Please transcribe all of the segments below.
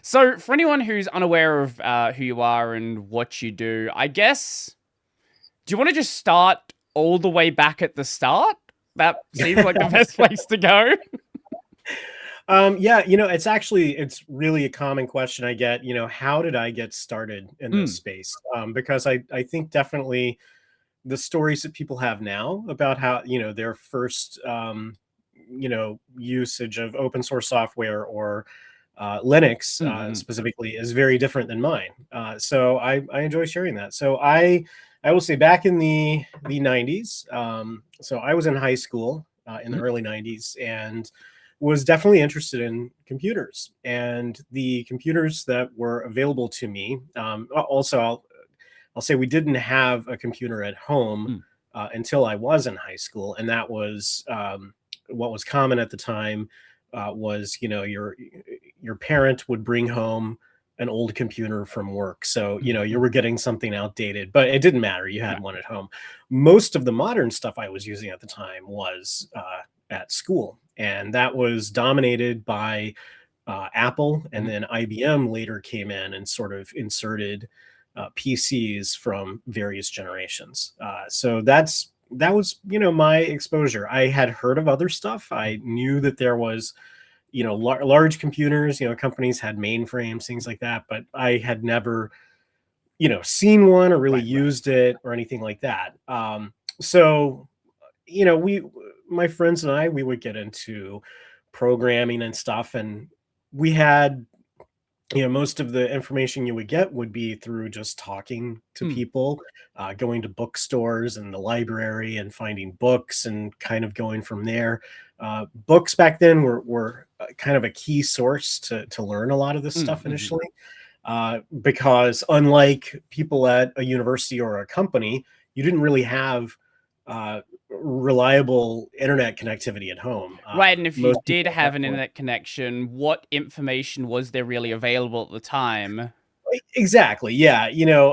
So, for anyone who's unaware of who you are and what you do, I guess, do you want to just start all the way back at the start? That seems like the best place to go. Yeah, it's really a common question I get, how did I get started in this Mm, space? Because I think definitely the stories that people have now about how, their first, usage of open source software or Linux mm. specifically is very different than mine. So I enjoy sharing that. So I will say back in the 90s, so I was in high school in the Mm. early 90s and was definitely interested in computers. And the computers that were available to me, also I'll say we didn't have a computer at home Mm. until I was in high school, and that was what was common at the time. Was your parent would bring home an old computer from work, so you Mhm. were getting something outdated, but it didn't matter. You had Right. one at home. Most of the modern stuff I was using at the time was at school, and that was dominated by Apple, and Mhm. then IBM later came in and sort of inserted PCs from various generations. So that was my exposure. I had heard of other stuff. I knew that there was large computers. Companies had mainframes, things like that, but I had never seen one or really Right. used it or anything like that. So we my friends and I we would get into programming and stuff, and we had most of the information you would get would be through just talking to Mm. people, going to bookstores and the library and finding books and kind of going from there. Books back then were kind of a key source to learn a lot of this stuff Mhm. initially, because unlike people at a university or a company, you didn't really have reliable internet connectivity at home. Right, and if you Most did people at have that an point. internet connection, what information was there really available at the time? Exactly. Yeah.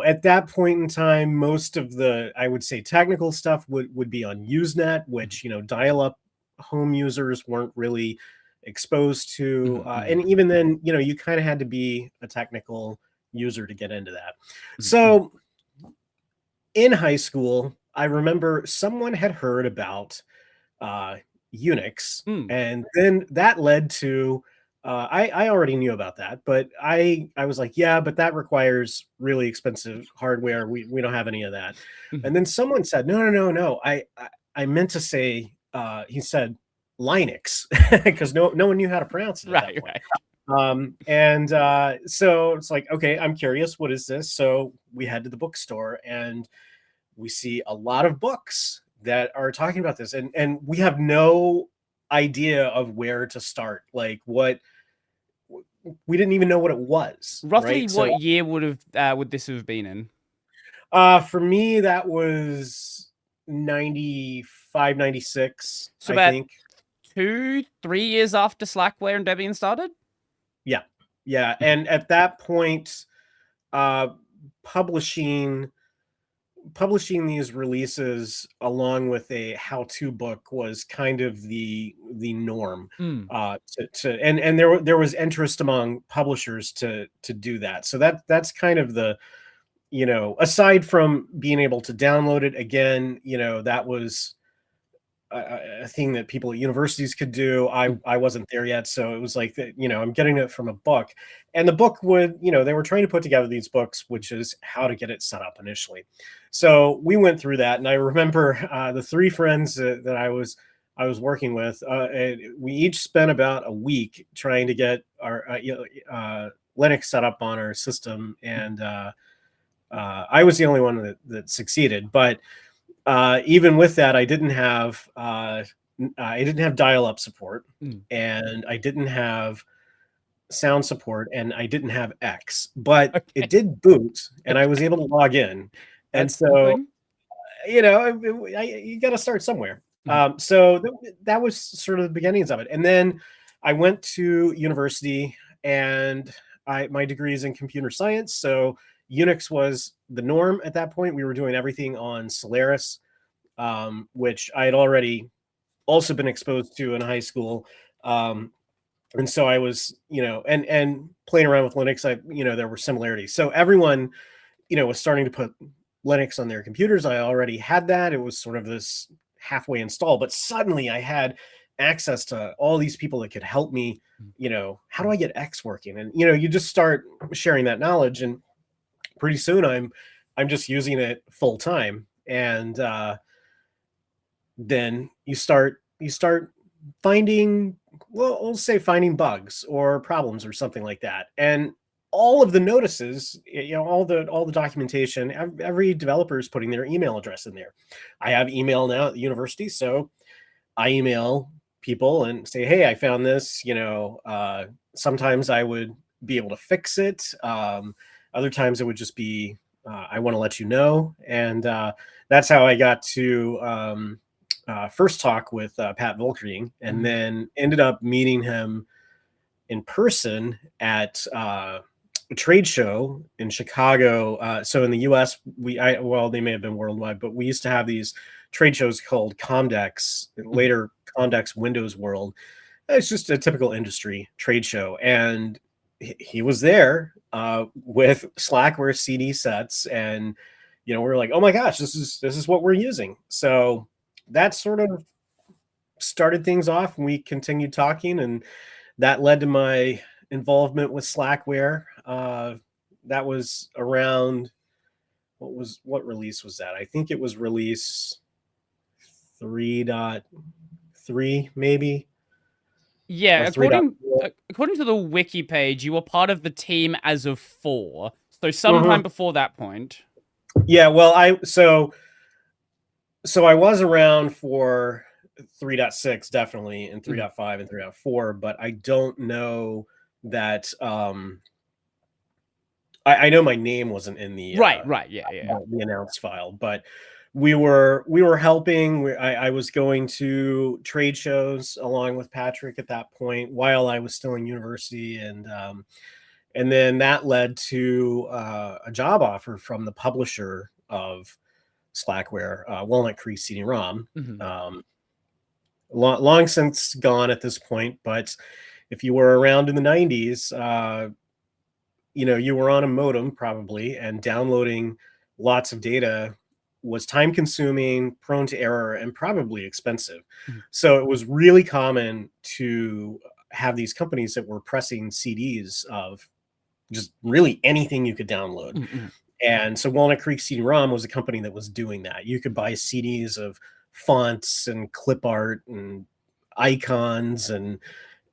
At that point in time, most of the, I would say, technical stuff would be on Usenet, Mhm. which, dial-up home users weren't really exposed to. Mhm. And even then, you kind of had to be a technical user to get into that. Mhm. So in high school, I remember someone had heard about uh, Unix, Mm. and then that led to I already knew about that, but I was like, yeah, but that requires really expensive hardware. We don't have any of that. And Mhm. then someone said, no, no, no, no. I meant to say he said Linux because no one knew how to pronounce it at that Right, point. right. And so it's like, okay, I'm curious, what is this? So we head to the bookstore and we see a lot of books that are talking about this, and we have no idea of where to start, like what we didn't even know what it was, Roughly right? So what year would this have been in? for me that was 95, 96, So I about think. 2, 3 years after Slackware and Debian started? Yeah, yeah. Mhm. And at that point, uh publishing publishing these releases along with a how-to book was kind of the norm. Mm. And there was interest among publishers to do that. So that's kind of the, aside from being able to download it again, that was a thing that people at universities could do. Mm. I wasn't there yet, so it was like that. I'm getting it from a book, and the book would, they were trying to put together these books, which is how to get it set up initially. So we went through that, and I remember the three friends that I was working with. We each spent about a week trying to get our Linux set up on our system, Mm. and I was the only one that succeeded, but even with that, I didn't have dial-up support, Mm. and I didn't have sound support, and I didn't have X, but it Okay. did boot, and I was Okay. able to log in. And That's so, something. you got to start somewhere. Mhm. So that was sort of the beginnings of it, and then I went to university, and my degree is in computer science, so Unix was the norm at that point. We were doing everything on Solaris, which I had already also been exposed to in high school. Um, And so I was, and playing around with Linux, there were similarities. So everyone, was starting to put Linux on their computers. I already had that. It was sort of this halfway install, but suddenly I had access to all these people that could help me, how do I get X working? And, you just start sharing that knowledge, and pretty soon I'm just using it full time. And then you start finding, well, we'll say finding bugs or problems or something like that. And all of the notices, all the documentation, every developer is putting their email address in there. I have email now at the university, so I email people and say, hey, I found this. Sometimes I would be able to fix it. Other times it would just be, I want to let you know. And that's how I got to first talk with Pat Volkering, and then ended up meeting him in person at a trade show in Chicago. So in the US, they may have been worldwide, but we used to have these trade shows called Comdex, later Comdex Windows World. It's just a typical industry trade show. And he was there with Slackware CD sets. And, we were like, oh my gosh, this is what we're using. So that sort of started things off, and we continued talking, and that led to my involvement with Slackware. That was around, what release was that? I think it was release 3.3 maybe. Yeah, according to the wiki page, you were part of the team as of 4. So sometime before that point. Yeah, well, so I was around for 3.6 definitely, and 3.5 and 3.4, but I don't know that I know my name wasn't in the right, yeah, the announced file, but we were helping. I was going to trade shows along with Patrick at that point while I was still in university, and then that led to a job offer from the publisher of Slackware, Walnut Creek CD-ROM. Long since gone at this point, but if you were around in the 90s, you were on a modem probably, and downloading lots of data was time consuming, prone to error, and probably expensive. So it was really common to have these companies that were pressing CDs of just really anything you could download. And so Walnut Creek CD-ROM was a company that was doing that. You could buy CDs of fonts and clip art and icons, and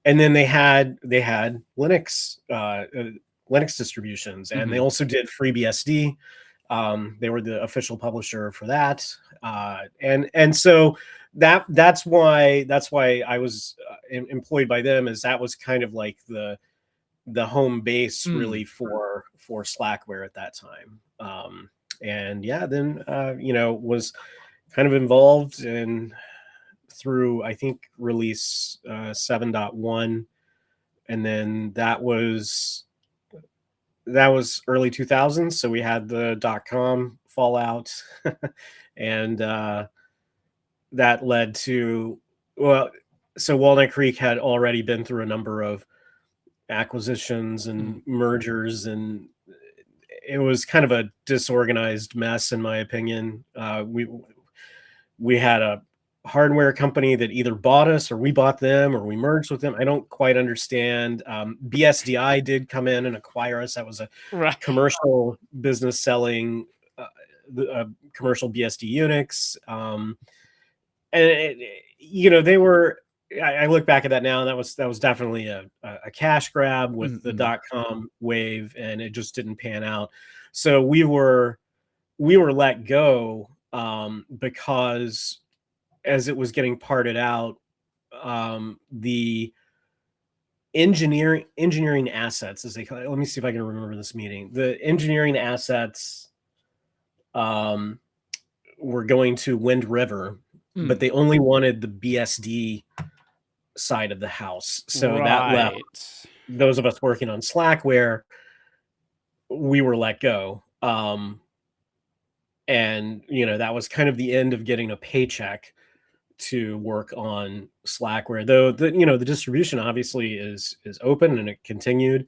then they had Linux Linux distributions, and they also did FreeBSD. They were the official publisher for that, and so that's why I was employed by them, as that was kind of like the home base really for Slackware at that time. And yeah, then was kind of involved in through, I think, release 7.1, and then that was early 2000s. So we had the .com fallout, and that led to, so Walnut Creek had already been through a number of acquisitions and mergers, and it was kind of a disorganized mess, in my opinion. We had a hardware company that either bought us, or we bought them, or we merged with them. I don't quite understand. BSDI did come in and acquire us. That was a commercial business selling commercial BSD Unix. And they were, I look back at that now, and that was definitely a cash grab with the .com wave, and it just didn't pan out. So we were let go because as it was getting parted out, the engineering assets, as they call it, let me see if I can remember this meeting. The engineering assets were going to Wind River, but they only wanted the BSD side of the house. So that left those of us working on Slackware. We were let go. And that was kind of the end of getting a paycheck. to work on Slackware, though the distribution obviously is open and it continued.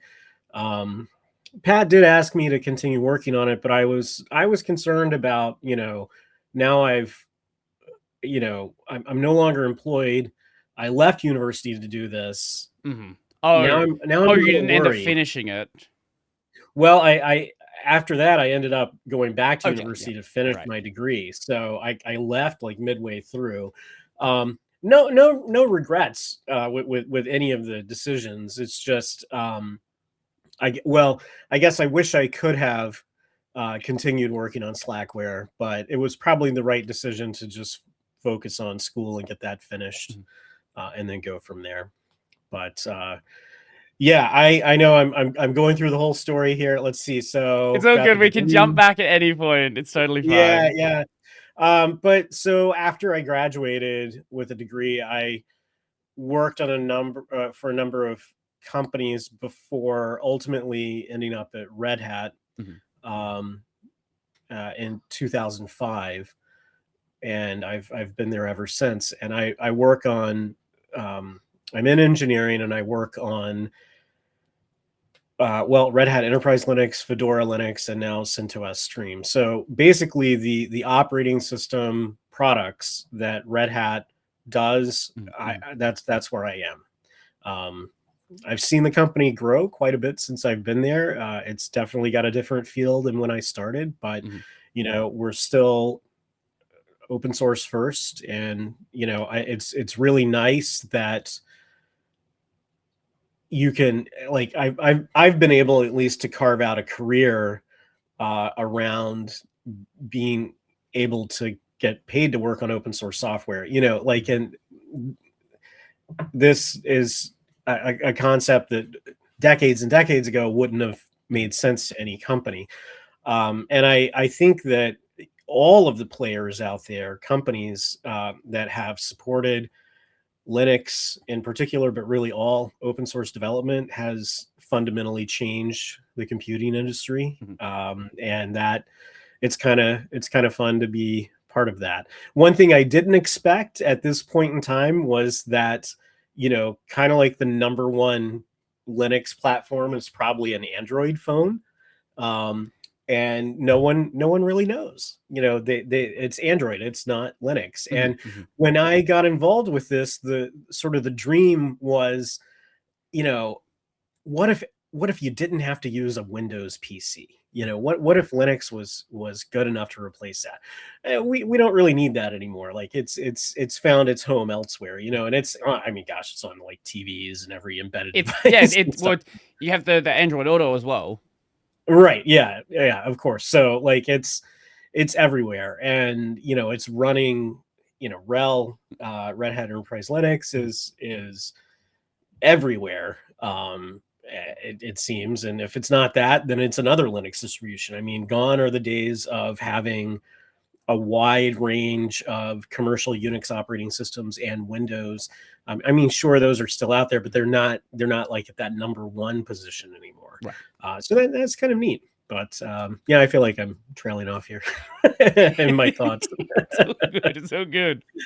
Pat did ask me to continue working on it, but I was concerned about, now I'm no longer employed. I left university to do this. Mm-hmm. Now I'm a you little didn't end up worried. finishing it. Well, I after that I ended up going back to university to finish right. my degree. So I left like midway through. No regrets with any of the decisions. It's just I guess I wish I could have continued working on Slackware, but it was probably the right decision to just focus on school and get that finished, and then go from there. But yeah, I know I'm going through the whole story here. Let's see. So it's all good. We can jump back at any point. It's totally fine. Yeah. But so after I graduated with a degree, I worked on a number of companies before ultimately ending up at Red Hat in 2005, and I've been there ever since. And I work on I'm in engineering, and I work on Red Hat Enterprise Linux, Fedora Linux, and now CentOS Stream. So basically, the operating system products that Red Hat does, that's where I am. I've seen the company grow quite a bit since I've been there. It's definitely got a different feel than when I started, but we're still open source first, and it's really nice that you can, like, I've been able at least to carve out a career around being able to get paid to work on open source software. And this is a concept that decades and decades ago wouldn't have made sense to any company. And I think that all of the players out there, companies that have supported Linux in particular, but really all open source development, has fundamentally changed the computing industry. And that it's kind of fun to be part of that. One thing I didn't expect at this point in time was that, kind of like the number one Linux platform is probably an Android phone. And no one really knows, it's Android, it's not Linux. And when I got involved with this, the dream was, what if you didn't have to use a Windows PC? What if Linux was good enough to replace that? We don't really need that anymore. Like it's found its home elsewhere, and it's, I mean, gosh, it's on like TVs and every embedded device. You have the Android Auto as well. Right. Yeah. Of course. So like it's everywhere, and it's running, RHEL, Red Hat Enterprise Linux is everywhere. It seems, and if it's not that, then it's another Linux distribution. I mean, gone are the days of having a wide range of commercial Unix operating systems and Windows. I mean, sure, those are still out there, but they're not like at that number one position anymore. Right. So that's kind of neat. But yeah, I feel like I'm trailing off here in my thoughts. It's so good.